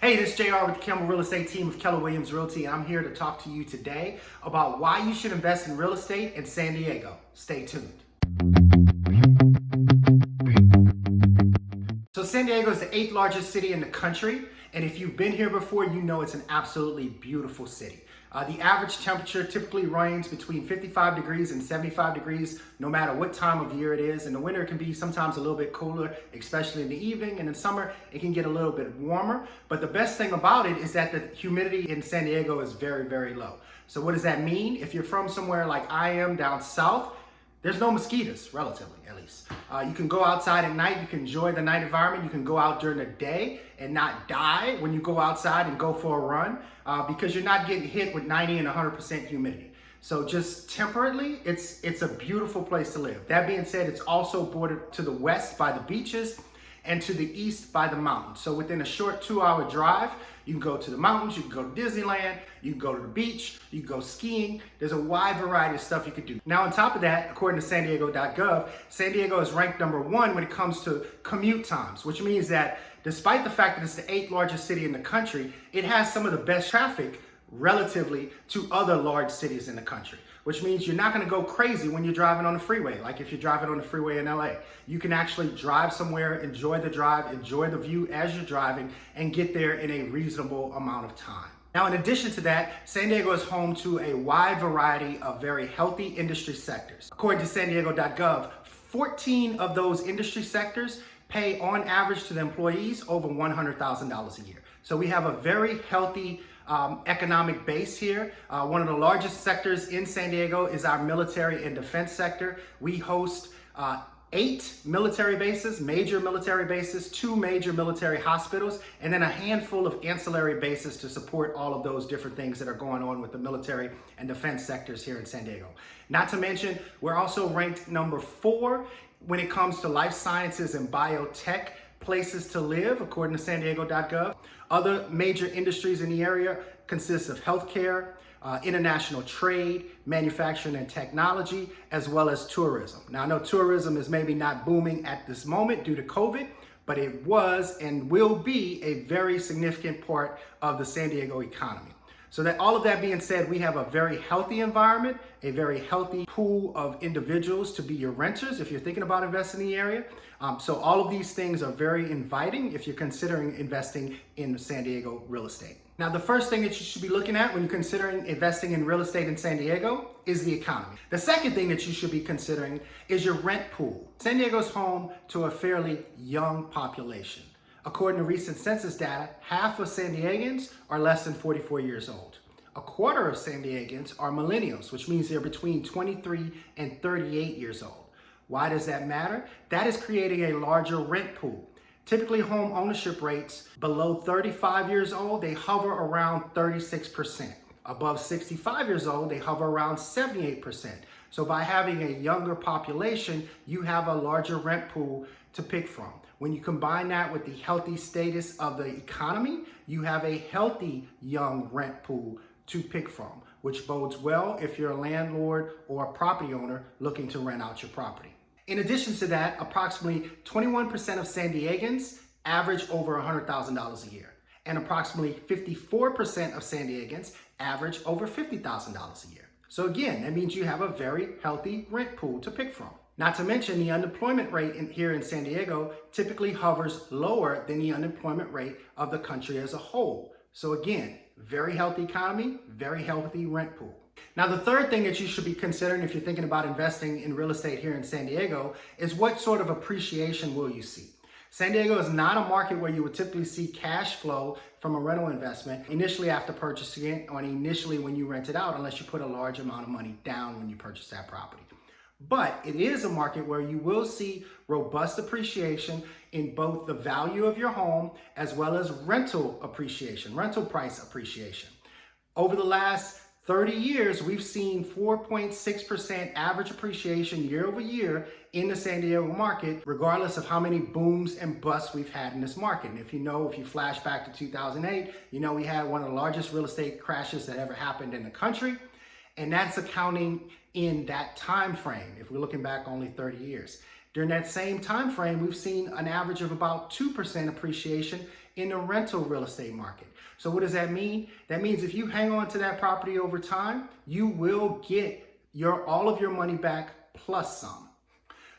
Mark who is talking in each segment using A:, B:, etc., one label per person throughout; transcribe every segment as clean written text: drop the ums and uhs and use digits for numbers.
A: Hey, this is JR with the Campbell Real Estate team of Keller Williams Realty, and I'm here to talk to you today about why you should invest in real estate in San Diego. Stay tuned. So San Diego is the 8th largest city in the country, and if you've been here before, you know it's an absolutely beautiful city. The average temperature typically ranges between 55 degrees and 75 degrees, no matter what time of year it is. In the winter, it can be sometimes a little bit cooler, especially in the evening. And in summer, it can get a little bit warmer. But the best thing about it is that the humidity in San Diego is very, very low. So what does that mean? If you're from somewhere like I am down south, there's no mosquitoes, relatively at least. You can go outside at night, you can enjoy the night environment, you can go out during the day and not die when you go outside and go for a run because you're not getting hit with 90 and 100% humidity. So just temperately, it's a beautiful place to live. That being said, it's also bordered to the west by the beaches and to the east by the mountains. So within a short 2-hour drive, you can go to the mountains, you can go to Disneyland, you can go to the beach, you can go skiing. There's a wide variety of stuff you can do. Now on top of that, according to sandiego.gov, San Diego is ranked #1 when it comes to commute times, which means that despite the fact that it's the 8th largest city in the country, it has some of the best traffic relatively to other large cities in the country, which means you're not going to go crazy when you're driving on the freeway. Like if you're driving on the freeway in LA, you can actually drive somewhere, enjoy the drive, enjoy the view as you're driving, and get there in a reasonable amount of time. Now, in addition to that, San Diego is home to a wide variety of very healthy industry sectors. According to sandiego.gov, 14 of those industry sectors pay on average to the employees over $100,000 a year. So we have a very healthy economic base here. One of the largest sectors in San Diego is our military and defense sector. We host 8 military bases, major military bases, 2 major military hospitals, and then a handful of ancillary bases to support all of those different things that are going on with the military and defense sectors here in San Diego. Not to mention, we're also ranked #4 when it comes to life sciences and biotech places to live, according to sandiego.gov. Other major industries in the area consist of healthcare, international trade, manufacturing and technology, as well as tourism. Now, I know tourism is maybe not booming at this moment due to COVID, but it was and will be a very significant part of the San Diego economy. So that all of that being said, we have a very healthy environment, a very healthy pool of individuals to be your renters if you're thinking about investing in the area. So all of these things are very inviting if you're considering investing in San Diego real estate. Now, the first thing that you should be looking at when you're considering investing in real estate in San Diego is the economy. The second thing that you should be considering is your rent pool. San Diego's home to a fairly young population. According to recent census data, half of San Diegans are less than 44 years old. A quarter of San Diegans are millennials, which means they're between 23 and 38 years old. Why does that matter? That is creating a larger rent pool. Typically, home ownership rates below 35 years old, they hover around 36%. Above 65 years old, they hover around 78%. So by having a younger population, you have a larger rent pool to pick from. When you combine that with the healthy status of the economy, you have a healthy young rent pool to pick from, which bodes well if you're a landlord or a property owner looking to rent out your property. In addition to that, approximately 21% of San Diegans average over $100,000 a year, and approximately 54% of San Diegans average over $50,000 a year. So again, that means you have a very healthy rent pool to pick from. Not to mention the unemployment rate here in San Diego typically hovers lower than the unemployment rate of the country as a whole. So again, very healthy economy, very healthy rent pool. Now, the third thing that you should be considering if you're thinking about investing in real estate here in San Diego is what sort of appreciation will you see? San Diego is not a market where you would typically see cash flow from a rental investment initially after purchasing it or initially when you rent it out, unless you put a large amount of money down when you purchase that property. But it is a market where you will see robust appreciation in both the value of your home as well as rental appreciation, rental price appreciation. Over the last 30 years, we've seen 4.6% average appreciation year over year in the San Diego market, regardless of how many booms and busts we've had in this market. And if you flash back to 2008, we had one of the largest real estate crashes that ever happened in the country. And that's accounting in that time frame, if we're looking back only 30 years. During that same time frame, we've seen an average of about 2% appreciation in the rental real estate market. So what does that mean? That means if you hang on to that property over time, you will get all of your money back plus some.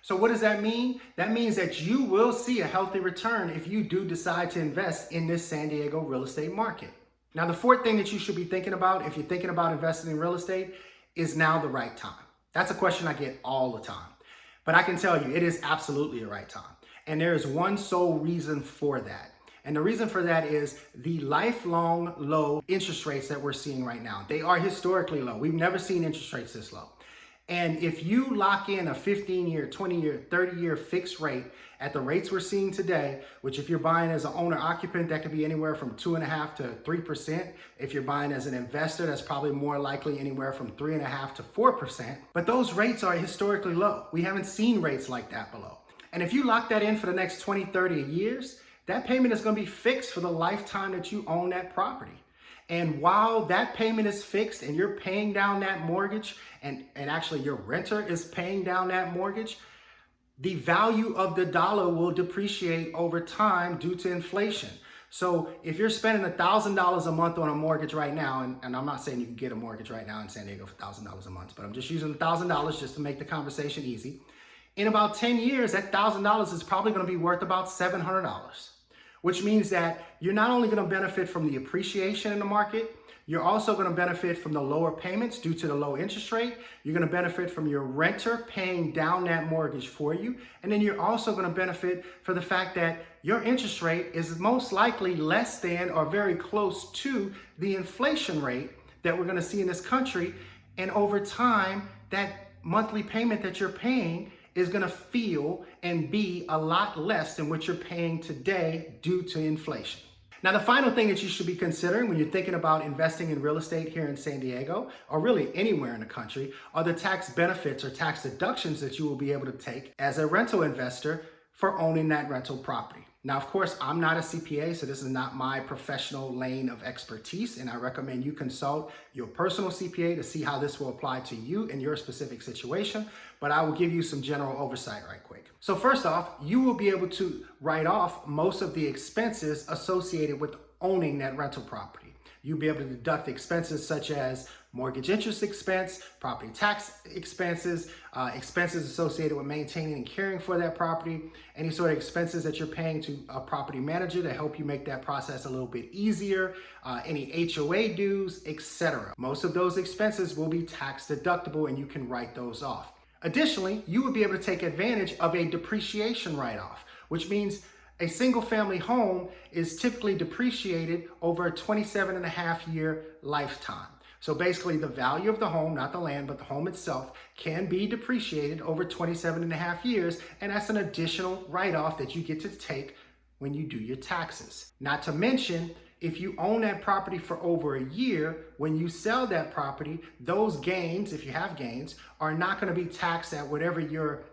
A: So what does that mean? That means that you will see a healthy return if you do decide to invest in this San Diego real estate market. Now, the fourth thing that you should be thinking about if you're thinking about investing in real estate is now the right time. That's a question I get all the time. But I can tell you, it is absolutely the right time. And there is one sole reason for that. And the reason for that is the lifelong low interest rates that we're seeing right now. They are historically low. We've never seen interest rates this low. And if you lock in a 15-year, 20-year, 30-year fixed rate at the rates we're seeing today, which if you're buying as an owner-occupant, that could be anywhere from 2.5% to 3%. If you're buying as an investor, that's probably more likely anywhere from 3.5% to 4%. But those rates are historically low. We haven't seen rates like that below. And if you lock that in for the next 20, 30 years, that payment is going to be fixed for the lifetime that you own that property. And while that payment is fixed and you're paying down that mortgage and actually your renter is paying down that mortgage, the value of the dollar will depreciate over time due to inflation. So if you're spending $1,000 a month on a mortgage right now, and I'm not saying you can get a mortgage right now in San Diego for $1,000 a month, but I'm just using $1,000 just to make the conversation easy. In about 10 years, that $1,000 is probably going to be worth about $700. Which means that you're not only going to benefit from the appreciation in the market, you're also going to benefit from the lower payments due to the low interest rate. You're going to benefit from your renter paying down that mortgage for you. And then you're also going to benefit for the fact that your interest rate is most likely less than or very close to the inflation rate that we're going to see in this country. And over time, that monthly payment that you're paying is going to feel and be a lot less than what you're paying today due to inflation. Now, the final thing that you should be considering when you're thinking about investing in real estate here in San Diego, or really anywhere in the country, are the tax benefits or tax deductions that you will be able to take as a rental investor for owning that rental property. Now, of course, I'm not a CPA, so this is not my professional lane of expertise, and I recommend you consult your personal CPA to see how this will apply to you in your specific situation, but I will give you some general oversight right quick. So first off, you will be able to write off most of the expenses associated with owning that rental property. You'll be able to deduct expenses such as mortgage interest expense, property tax expenses, expenses associated with maintaining and caring for that property, any sort of expenses that you're paying to a property manager to help you make that process a little bit easier, any HOA dues, etc. Most of those expenses will be tax deductible and you can write those off. Additionally, you would be able to take advantage of a depreciation write-off, which means a single family home is typically depreciated over a 27.5-year lifetime. So basically the value of the home, not the land, but the home itself can be depreciated over 27.5 years. And that's an additional write-off that you get to take when you do your taxes. Not to mention, if you own that property for over a year, when you sell that property, those gains, if you have gains, are not going to be taxed at whatever your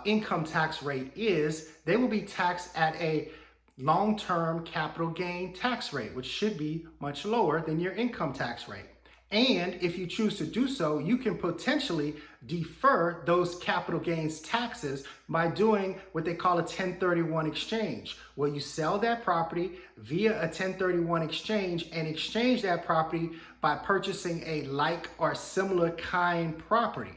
A: income tax rate is. They will be taxed at a long-term capital gain tax rate, which should be much lower than your income tax rate. And if you choose to do so, you can potentially defer those capital gains taxes by doing what they call a 1031 exchange, where you sell that property via a 1031 exchange and exchange that property by purchasing a like or similar kind property.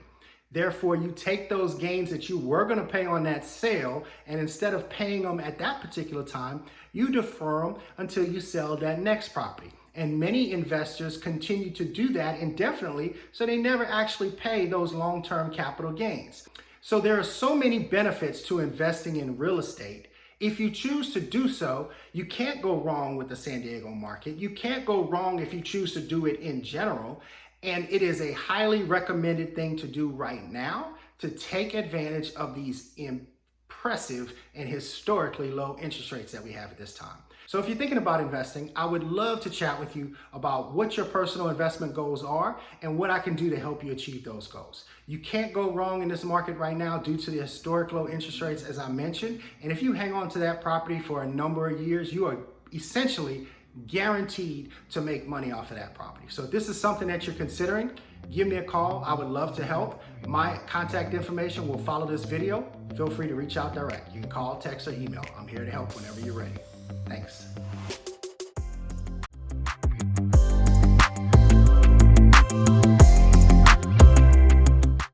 A: Therefore, you take those gains that you were going to pay on that sale, and instead of paying them at that particular time, you defer them until you sell that next property. And many investors continue to do that indefinitely, so they never actually pay those long-term capital gains. So there are so many benefits to investing in real estate. If you choose to do so, you can't go wrong with the San Diego market. You can't go wrong if you choose to do it in general. And it is a highly recommended thing to do right now to take advantage of these impressive and historically low interest rates that we have at this time. So if you're thinking about investing, I would love to chat with you about what your personal investment goals are and what I can do to help you achieve those goals. You can't go wrong in this market right now due to the historic low interest rates, as I mentioned. And if you hang on to that property for a number of years, you are essentially guaranteed to make money off of that property. So if this is something that you're considering, give me a call. I would love to help. My contact information will follow this video. Feel free to reach out direct. You can call, text, or email. I'm here to help whenever you're ready. Thanks.